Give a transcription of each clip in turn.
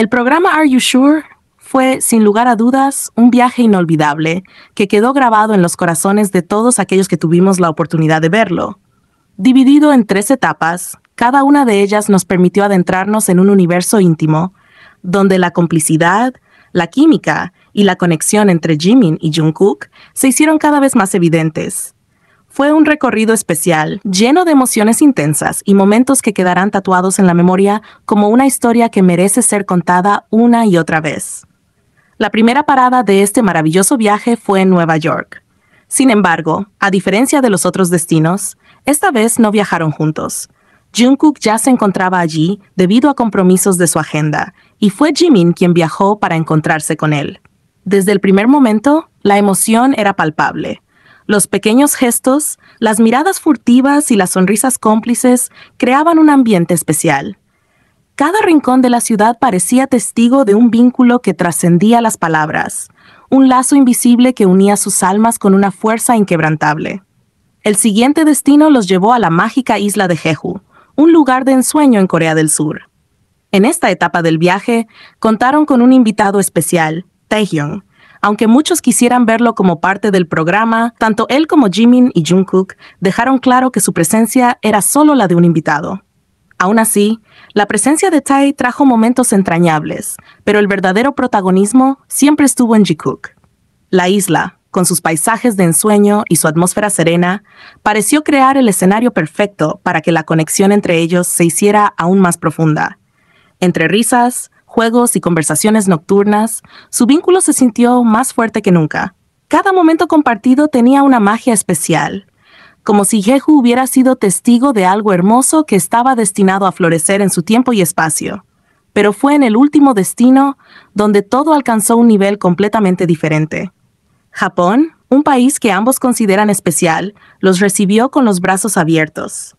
El programa Are You Sure fue, sin lugar a dudas, un viaje inolvidable que quedó grabado en los corazones de todos aquellos que tuvimos la oportunidad de verlo. Dividido en 3 etapas, cada una de ellas nos permitió adentrarnos en un universo íntimo, donde la complicidad, la química y la conexión entre Jimin y Jungkook se hicieron cada vez más evidentes. Fue un recorrido especial, lleno de emociones intensas y momentos que quedarán tatuados en la memoria como una historia que merece ser contada una y otra vez. La primera parada de este maravilloso viaje fue en Nueva York. Sin embargo, a diferencia de los otros destinos, esta vez no viajaron juntos. Jungkook ya se encontraba allí debido a compromisos de su agenda, y fue Jimin quien viajó para encontrarse con él. Desde el primer momento, la emoción era palpable. Los pequeños gestos, las miradas furtivas y las sonrisas cómplices creaban un ambiente especial. Cada rincón de la ciudad parecía testigo de un vínculo que trascendía las palabras, un lazo invisible que unía sus almas con una fuerza inquebrantable. El siguiente destino los llevó a la mágica isla de Jeju, un lugar de ensueño en Corea del Sur. En esta etapa del viaje, contaron con un invitado especial, Taehyung. Aunque muchos quisieran verlo como parte del programa, tanto él como Jimin y Jungkook dejaron claro que su presencia era solo la de un invitado. Aún así, la presencia de Tae trajo momentos entrañables, pero el verdadero protagonismo siempre estuvo en Jikook. La isla, con sus paisajes de ensueño y su atmósfera serena, pareció crear el escenario perfecto para que la conexión entre ellos se hiciera aún más profunda. Entre risas, juegos y conversaciones nocturnas, su vínculo se sintió más fuerte que nunca. Cada momento compartido tenía una magia especial, como si Jeju hubiera sido testigo de algo hermoso que estaba destinado a florecer en su tiempo y espacio. Pero fue en el último destino donde todo alcanzó un nivel completamente diferente. Japón, un país que ambos consideran especial, los recibió con los brazos abiertos.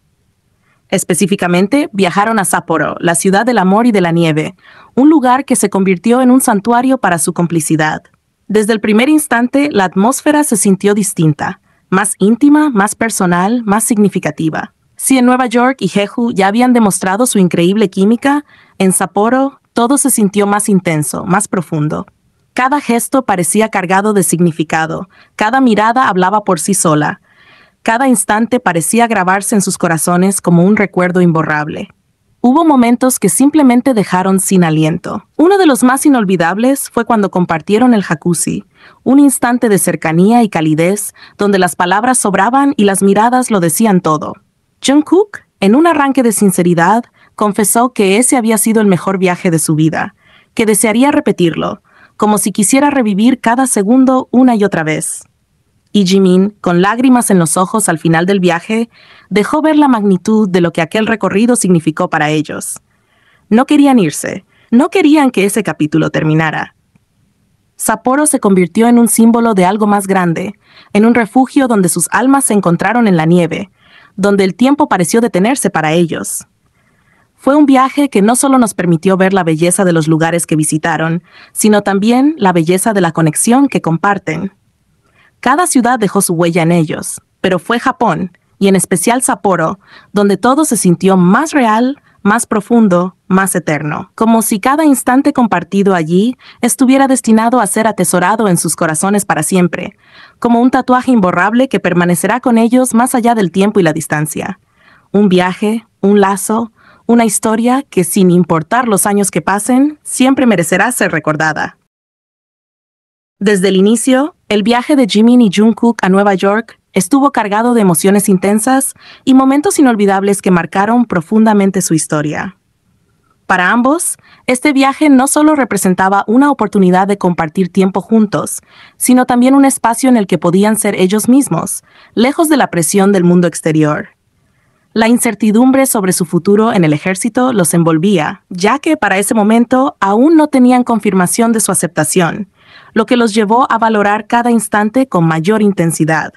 Específicamente, viajaron a Sapporo, la ciudad del amor y de la nieve, un lugar que se convirtió en un santuario para su complicidad. Desde el primer instante, la atmósfera se sintió distinta, más íntima, más personal, más significativa. Si en Nueva York y Jeju ya habían demostrado su increíble química, en Sapporo todo se sintió más intenso, más profundo. Cada gesto parecía cargado de significado, cada mirada hablaba por sí sola. Cada instante parecía grabarse en sus corazones como un recuerdo imborrable. Hubo momentos que simplemente dejaron sin aliento. Uno de los más inolvidables fue cuando compartieron el jacuzzi, un instante de cercanía y calidez donde las palabras sobraban y las miradas lo decían todo. Jungkook, en un arranque de sinceridad, confesó que ese había sido el mejor viaje de su vida, que desearía repetirlo, como si quisiera revivir cada segundo una y otra vez. Y Jimin, con lágrimas en los ojos al final del viaje, dejó ver la magnitud de lo que aquel recorrido significó para ellos. No querían irse, no querían que ese capítulo terminara. Sapporo se convirtió en un símbolo de algo más grande, en un refugio donde sus almas se encontraron en la nieve, donde el tiempo pareció detenerse para ellos. Fue un viaje que no solo nos permitió ver la belleza de los lugares que visitaron, sino también la belleza de la conexión que comparten. Cada ciudad dejó su huella en ellos, pero fue Japón, y en especial Sapporo, donde todo se sintió más real, más profundo, más eterno. Como si cada instante compartido allí estuviera destinado a ser atesorado en sus corazones para siempre, como un tatuaje imborrable que permanecerá con ellos más allá del tiempo y la distancia. Un viaje, un lazo, una historia que, sin importar los años que pasen, siempre merecerá ser recordada. Desde el inicio, el viaje de Jimin y Jungkook a Nueva York estuvo cargado de emociones intensas y momentos inolvidables que marcaron profundamente su historia. Para ambos, este viaje no solo representaba una oportunidad de compartir tiempo juntos, sino también un espacio en el que podían ser ellos mismos, lejos de la presión del mundo exterior. La incertidumbre sobre su futuro en el ejército los envolvía, ya que para ese momento aún no tenían confirmación de su aceptación, lo que los llevó a valorar cada instante con mayor intensidad.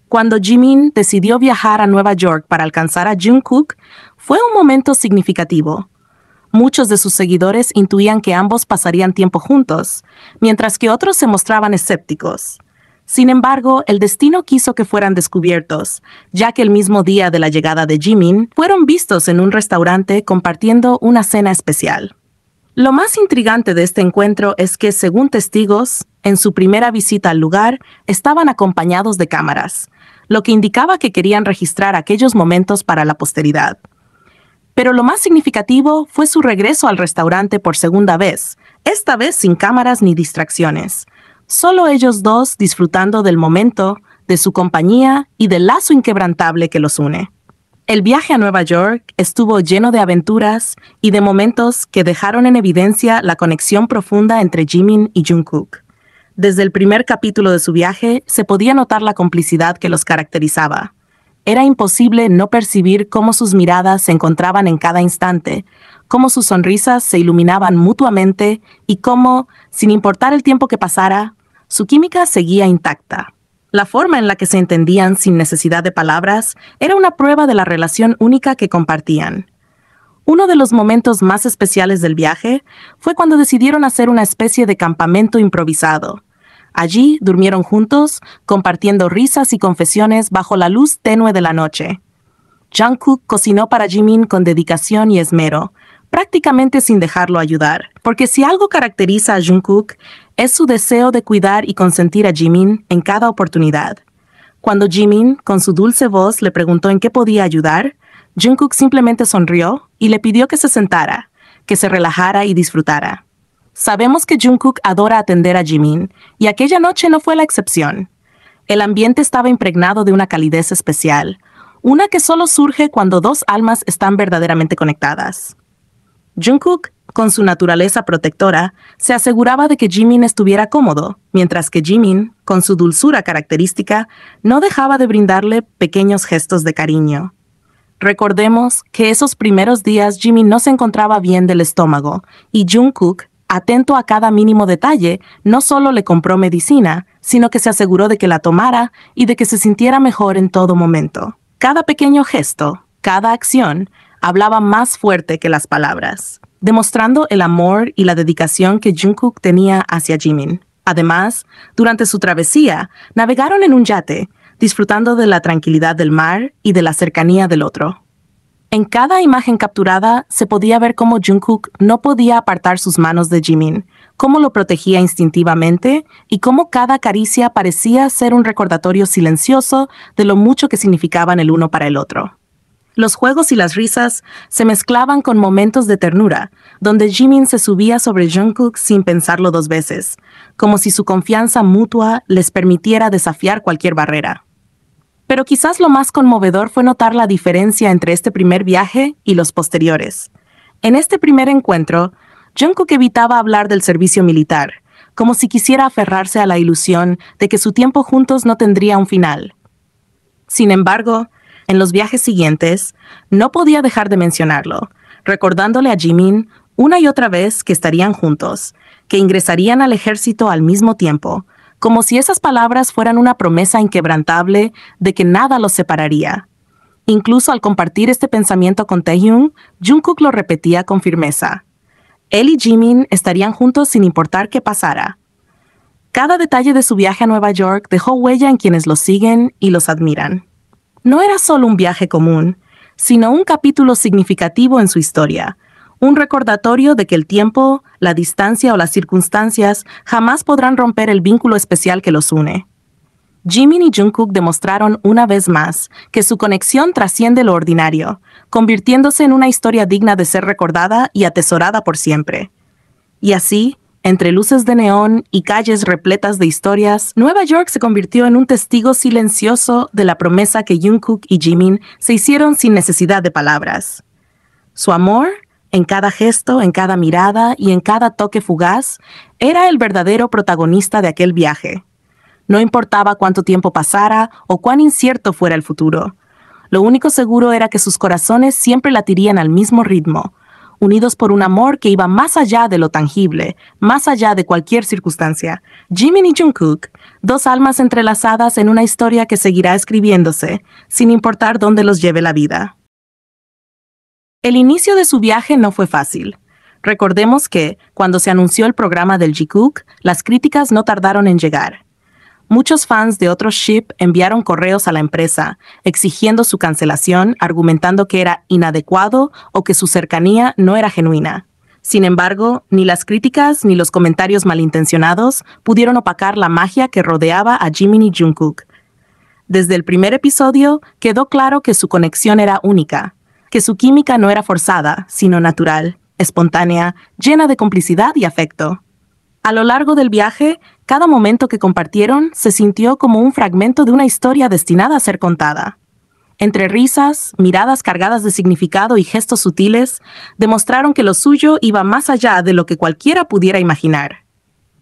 Cuando Jimin decidió viajar a Nueva York para alcanzar a Jungkook, fue un momento significativo. Muchos de sus seguidores intuían que ambos pasarían tiempo juntos, mientras que otros se mostraban escépticos. Sin embargo, el destino quiso que fueran descubiertos, ya que el mismo día de la llegada de Jimin, fueron vistos en un restaurante compartiendo una cena especial. Lo más intrigante de este encuentro es que, según testigos, en su primera visita al lugar, estaban acompañados de cámaras, lo que indicaba que querían registrar aquellos momentos para la posteridad. Pero lo más significativo fue su regreso al restaurante por segunda vez, esta vez sin cámaras ni distracciones. Solo ellos dos disfrutando del momento, de su compañía y del lazo inquebrantable que los une. El viaje a Nueva York estuvo lleno de aventuras y de momentos que dejaron en evidencia la conexión profunda entre Jimin y Jungkook. Desde el primer capítulo de su viaje se podía notar la complicidad que los caracterizaba. Era imposible no percibir cómo sus miradas se encontraban en cada instante, cómo sus sonrisas se iluminaban mutuamente y cómo, sin importar el tiempo que pasara, su química seguía intacta. La forma en la que se entendían sin necesidad de palabras era una prueba de la relación única que compartían. Uno de los momentos más especiales del viaje fue cuando decidieron hacer una especie de campamento improvisado. Allí durmieron juntos, compartiendo risas y confesiones bajo la luz tenue de la noche. Jungkook cocinó para Jimin con dedicación y esmero, prácticamente sin dejarlo ayudar, porque si algo caracteriza a Jungkook es su deseo de cuidar y consentir a Jimin en cada oportunidad. Cuando Jimin, con su dulce voz, le preguntó en qué podía ayudar, Jungkook simplemente sonrió y le pidió que se sentara, que se relajara y disfrutara. Sabemos que Jungkook adora atender a Jimin, y aquella noche no fue la excepción. El ambiente estaba impregnado de una calidez especial, una que solo surge cuando dos almas están verdaderamente conectadas. Jungkook, con su naturaleza protectora, se aseguraba de que Jimin estuviera cómodo, mientras que Jimin, con su dulzura característica, no dejaba de brindarle pequeños gestos de cariño. Recordemos que esos primeros días Jimin no se encontraba bien del estómago, y Jungkook, atento a cada mínimo detalle, no solo le compró medicina, sino que se aseguró de que la tomara y de que se sintiera mejor en todo momento. Cada pequeño gesto, cada acción, hablaba más fuerte que las palabras, demostrando el amor y la dedicación que Jungkook tenía hacia Jimin. Además, durante su travesía, navegaron en un yate, disfrutando de la tranquilidad del mar y de la cercanía del otro. En cada imagen capturada se podía ver cómo Jungkook no podía apartar sus manos de Jimin, cómo lo protegía instintivamente y cómo cada caricia parecía ser un recordatorio silencioso de lo mucho que significaban el uno para el otro. Los juegos y las risas se mezclaban con momentos de ternura, donde Jimin se subía sobre Jungkook sin pensarlo dos veces, como si su confianza mutua les permitiera desafiar cualquier barrera. Pero quizás lo más conmovedor fue notar la diferencia entre este primer viaje y los posteriores. En este primer encuentro, Jungkook evitaba hablar del servicio militar, como si quisiera aferrarse a la ilusión de que su tiempo juntos no tendría un final. Sin embargo, en los viajes siguientes, no podía dejar de mencionarlo, recordándole a Jimin una y otra vez que estarían juntos, que ingresarían al ejército al mismo tiempo, como si esas palabras fueran una promesa inquebrantable de que nada los separaría. Incluso al compartir este pensamiento con Taehyung, Jungkook lo repetía con firmeza. Él y Jimin estarían juntos sin importar qué pasara. Cada detalle de su viaje a Nueva York dejó huella en quienes los siguen y los admiran. No era solo un viaje común, sino un capítulo significativo en su historia, un recordatorio de que el tiempo, la distancia o las circunstancias jamás podrán romper el vínculo especial que los une. Jimin y Jungkook demostraron una vez más que su conexión trasciende lo ordinario, convirtiéndose en una historia digna de ser recordada y atesorada por siempre. Y así, entre luces de neón y calles repletas de historias, Nueva York se convirtió en un testigo silencioso de la promesa que Jungkook y Jimin se hicieron sin necesidad de palabras. Su amor, en cada gesto, en cada mirada y en cada toque fugaz, era el verdadero protagonista de aquel viaje. No importaba cuánto tiempo pasara o cuán incierto fuera el futuro. Lo único seguro era que sus corazones siempre latirían al mismo ritmo, unidos por un amor que iba más allá de lo tangible, más allá de cualquier circunstancia. Jimin y Jungkook, dos almas entrelazadas en una historia que seguirá escribiéndose, sin importar dónde los lleve la vida. El inicio de su viaje no fue fácil. Recordemos que, cuando se anunció el programa del Jikook, las críticas no tardaron en llegar. Muchos fans de otros ship enviaron correos a la empresa, exigiendo su cancelación, argumentando que era inadecuado o que su cercanía no era genuina. Sin embargo, ni las críticas ni los comentarios malintencionados pudieron opacar la magia que rodeaba a Jimin y Jungkook. Desde el primer episodio quedó claro que su conexión era única, que su química no era forzada, sino natural, espontánea, llena de complicidad y afecto. A lo largo del viaje, cada momento que compartieron se sintió como un fragmento de una historia destinada a ser contada. Entre risas, miradas cargadas de significado y gestos sutiles, demostraron que lo suyo iba más allá de lo que cualquiera pudiera imaginar.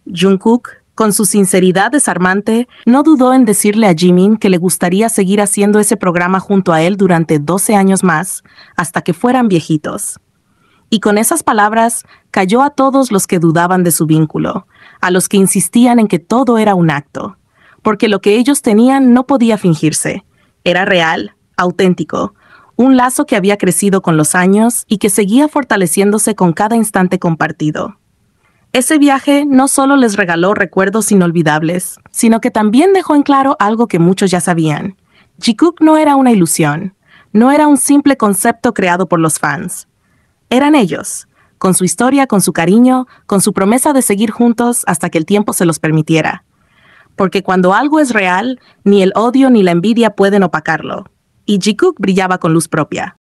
Jungkook, con su sinceridad desarmante, no dudó en decirle a Jimin que le gustaría seguir haciendo ese programa junto a él durante 12 años más, hasta que fueran viejitos. Y con esas palabras cayó a todos los que dudaban de su vínculo, a los que insistían en que todo era un acto, porque lo que ellos tenían no podía fingirse. Era real, auténtico, un lazo que había crecido con los años y que seguía fortaleciéndose con cada instante compartido. Ese viaje no solo les regaló recuerdos inolvidables, sino que también dejó en claro algo que muchos ya sabían. Jikook no era una ilusión, no era un simple concepto creado por los fans. Eran ellos, con su historia, con su cariño, con su promesa de seguir juntos hasta que el tiempo se los permitiera. Porque cuando algo es real, ni el odio ni la envidia pueden opacarlo. Y Jikook brillaba con luz propia.